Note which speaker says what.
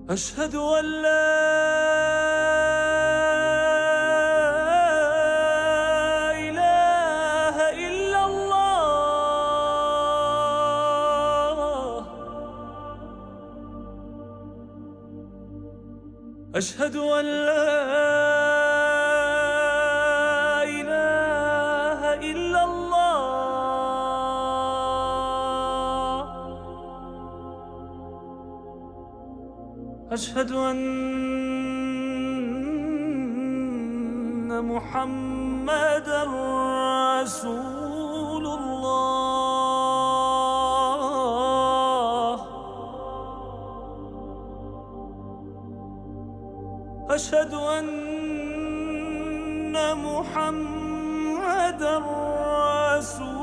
Speaker 1: أشهد أن لا إله إلا الله. أشهد أن لا إله إلا الله. أشهد أن محمدًا رسول الله. أشهد أن محمدًا رسول